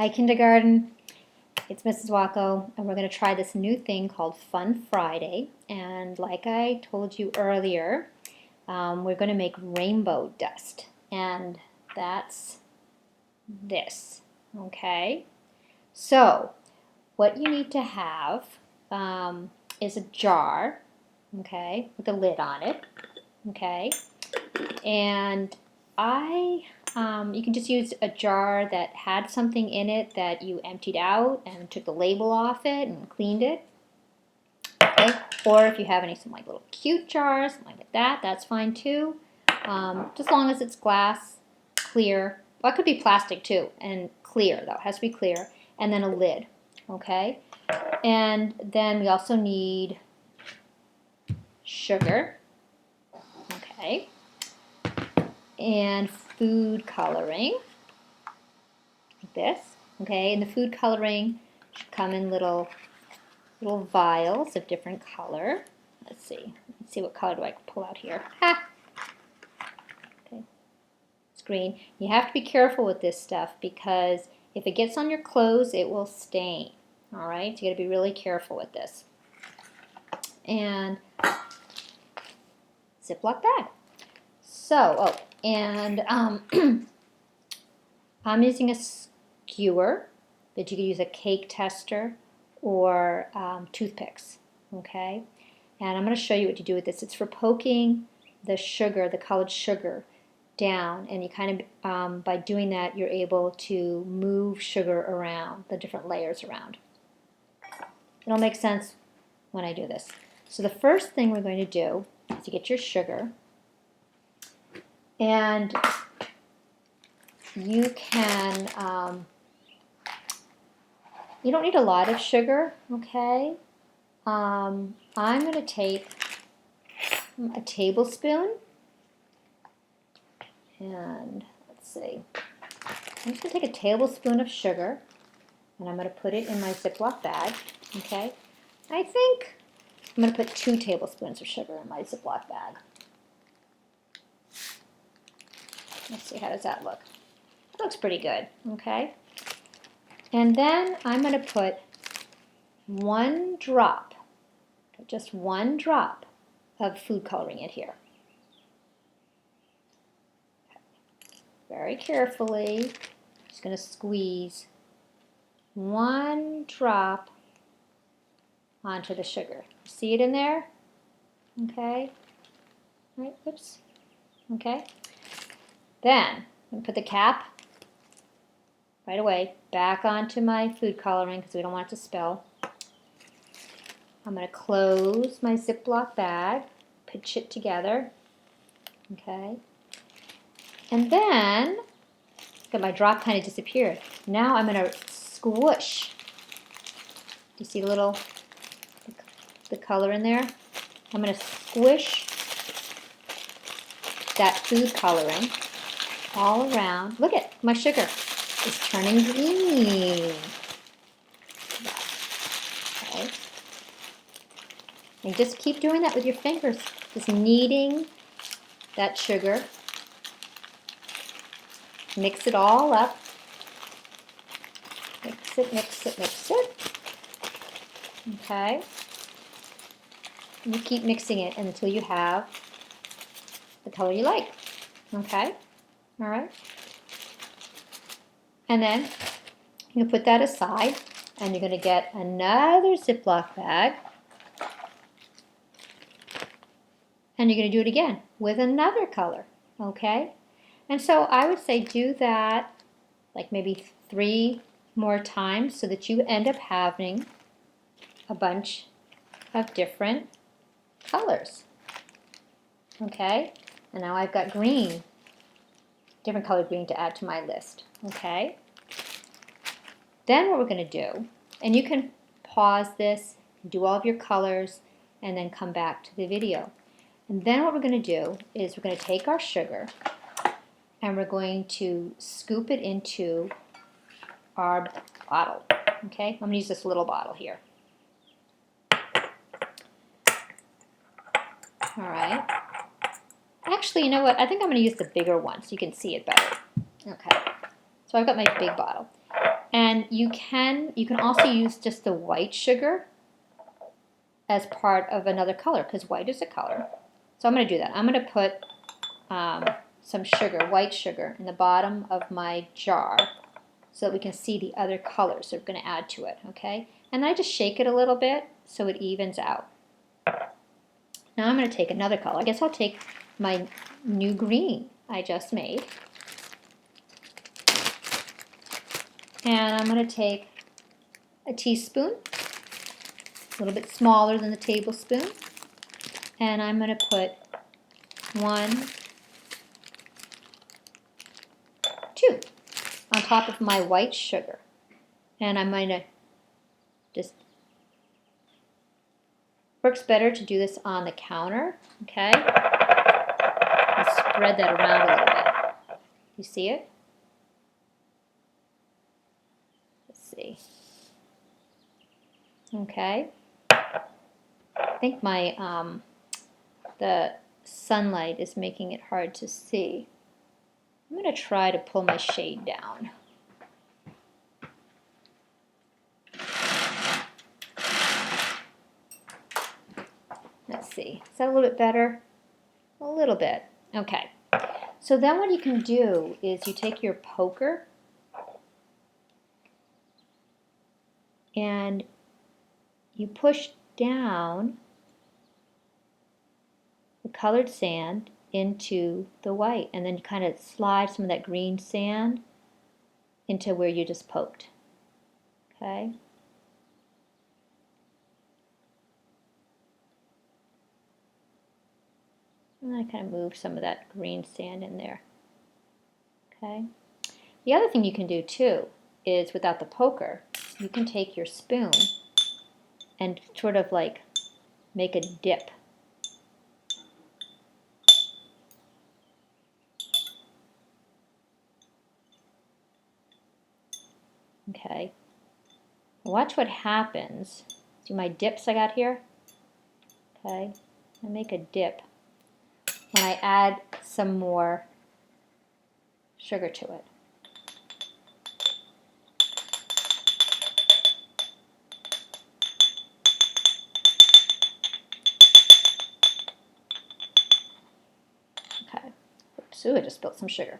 Hi, kindergarten. It's Mrs. Huaco, and we're going to try this new thing called Fun Friday. And like I told you earlier, we're going to make rainbow dust. And that's this, okay? So, what you need to have is a jar, okay, with a lid on it, okay? And you can just use a jar that had something in it that you emptied out and took the label off it and cleaned it. Okay, or if you have some like little cute jars, something like that, that's fine too. Just as long as it's glass, clear. Well, it could be plastic too, and clear though. It has to be clear, and then a lid. Okay, and then we also need sugar. Okay. And food coloring, like this, okay? And the food coloring should come in little vials of different color. Let's see what color do I pull out here. Ha! Okay, it's green. You have to be careful with this stuff because if it gets on your clothes, it will stain. All right, so you got to be really careful with this. And Ziploc bag. So, I'm using a skewer, but you could use a cake tester or toothpicks, okay? And I'm going to show you what to do with this. It's for poking the sugar, the colored sugar, down, and you kind of, by doing that, you're able to move sugar around, the different layers around. It'll make sense when I do this. So the first thing we're going to do is to get your sugar, and you can, you don't need a lot of sugar, okay? I'm going to take a tablespoon, and let's see, I'm just going to take a tablespoon of sugar, and I'm going to put it in my Ziploc bag, okay? I think I'm going to put 2 tablespoons of sugar in my Ziploc bag. Let's see, how does that look? It looks pretty good, okay? And then I'm going to put 1 drop, just 1 drop of food coloring in here. Very carefully, just going to squeeze 1 drop onto the sugar. See it in there? Okay. Right, oops. Okay. Then I'm going to put the cap right away back onto my food coloring because we don't want it to spill. I'm going to close my Ziploc bag, pinch it together, okay? And then, look at my drop kind of disappeared. Now I'm going to squish. Do you see the color in there? I'm going to squish that food coloring all around. Look at my sugar. It's turning green. Okay. And just keep doing that with your fingers. Just kneading that sugar. Mix it all up. Mix it, mix it, mix it. Okay. And you keep mixing it until you have the color you like. Okay? All right? And then you put that aside, and you're going to get another Ziploc bag, and you're going to do it again with another color, okay? And so I would say do that like maybe 3 more times so that you end up having a bunch of different colors, okay? And now I've got green, different colored green to add to my list, okay? Then what we're going to do, and you can pause this, do all of your colors, and then come back to the video. And then what we're going to do is we're going to take our sugar and we're going to scoop it into our bottle. Okay, I'm going to use this little bottle here. All right. Actually, you know what? I think I'm going to use the bigger one so you can see it better. Okay. So I've got my big bottle. And you can also use just the white sugar as part of another color, because white is a color. So I'm going to do that. I'm going to put some sugar, white sugar, in the bottom of my jar so that we can see the other colors that we're going to add to it, okay? And I just shake it a little bit so it evens out. Now I'm going to take another color. I guess I'll take my new green I just made. And I'm going to take a teaspoon, a little bit smaller than the tablespoon, and I'm going to put 1, 2 on top of my white sugar. And I'm going to just, works better to do this on the counter, okay? And spread that around a little bit. You see it? Let's see. Okay. I think my the sunlight is making it hard to see. I'm going to try to pull my shade down. Let's see. Is that a little bit better? A little bit. Okay. So then what you can do is you take your poker and you push down the colored sand into the white, and then you kind of slide some of that green sand into where you just poked. Okay? And then I kind of move some of that green sand in there. Okay? The other thing you can do too is, without the poker, you can take your spoon and sort of like make a dip. Okay? Watch what happens. See my dips I got here? Okay? I make a dip when I add some more sugar to it. Okay. Oops, ooh, I just spilled some sugar.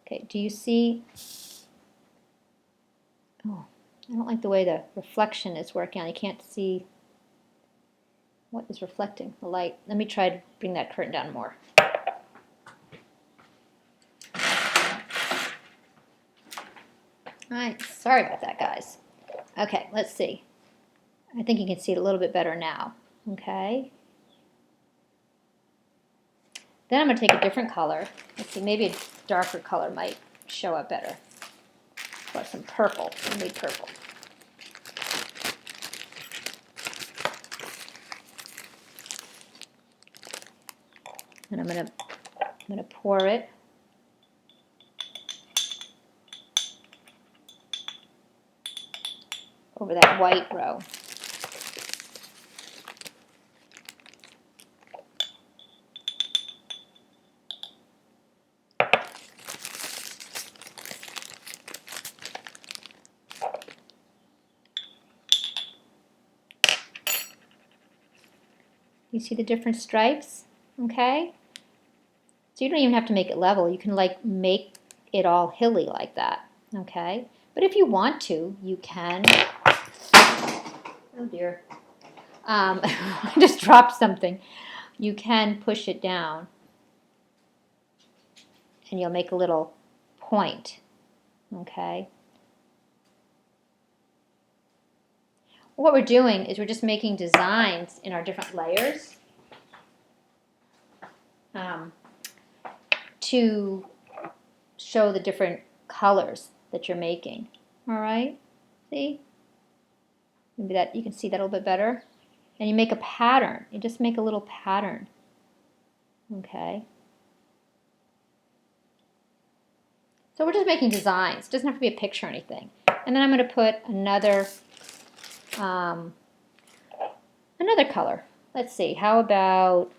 Okay, do you see? Oh, I don't like the way the reflection is working. I can't see what is reflecting the light. Let me try to bring that curtain down more. Alright, sorry about that, guys. Okay, let's see. I think you can see it a little bit better now. Okay. Then I'm going to take a different color. Let's see, maybe a darker color might show up better. Or some purple. I made purple. And I'm going to pour it over that white row. You see the different stripes? Okay? So you don't even have to make it level. You can like make it all hilly like that. Okay? But if you want to, you can. Oh dear. I just dropped something. You can push it down and you'll make a little point. Okay? What we're doing is we're just making designs in our different layers to show the different colors that you're making. All right? See? Maybe that you can see that a little bit better. And you make a pattern. You just make a little pattern. Okay? So we're just making designs. It doesn't have to be a picture or anything. And then I'm going to put another color. Let's see. How about,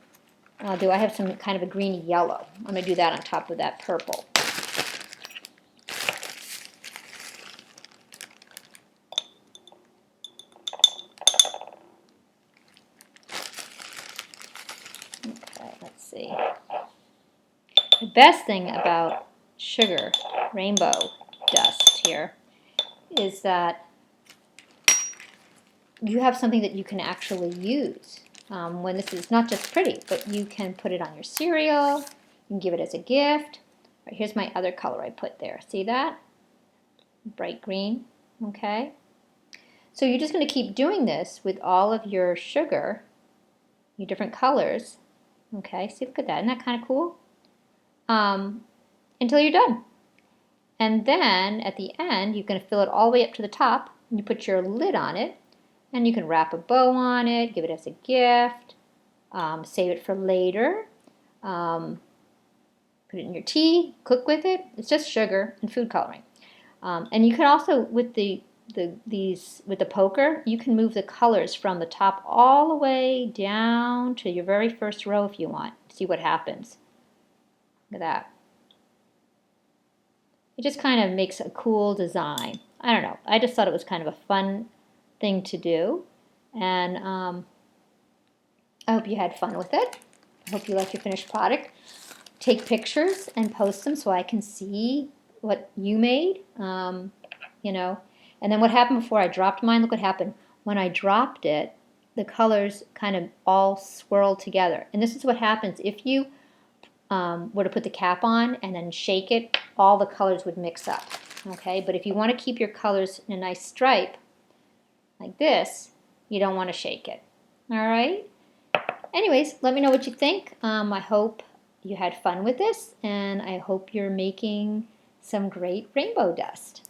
do I have some kind of a greeny yellow? I'm going to do that on top of that purple. see. The best thing about sugar rainbow dust here is that you have something that you can actually use when this is not just pretty, but you can put it on your cereal, you can give it as a gift. Right, here's my other color I put there. See that? Bright green, okay? So you're just going to keep doing this with all of your sugar, your different colors, okay? See, look at that. Isn't that kind of cool? Until you're done. And then at the end, you're going to fill it all the way up to the top, and you put your lid on it, and you can wrap a bow on it, give it as a gift, save it for later, put it in your tea, cook with it. It's just sugar and food coloring. And you can also, with the poker, you can move the colors from the top all the way down to your very first row if you want. See what happens. Look at that. It just kind of makes a cool design. I don't know. I just thought it was kind of a fun thing to do. And I hope you had fun with it. I hope you like your finished product. Take pictures and post them so I can see what you made. You know. And then what happened before I dropped mine, look what happened. When I dropped it, the colors kind of all swirled together. And this is what happens if you were to put the cap on and then shake it, all the colors would mix up. Okay, but if you want to keep your colors in a nice stripe like this, you don't want to shake it. All right? Anyways, let me know what you think. I hope you had fun with this, and I hope you're making some great rainbow dust.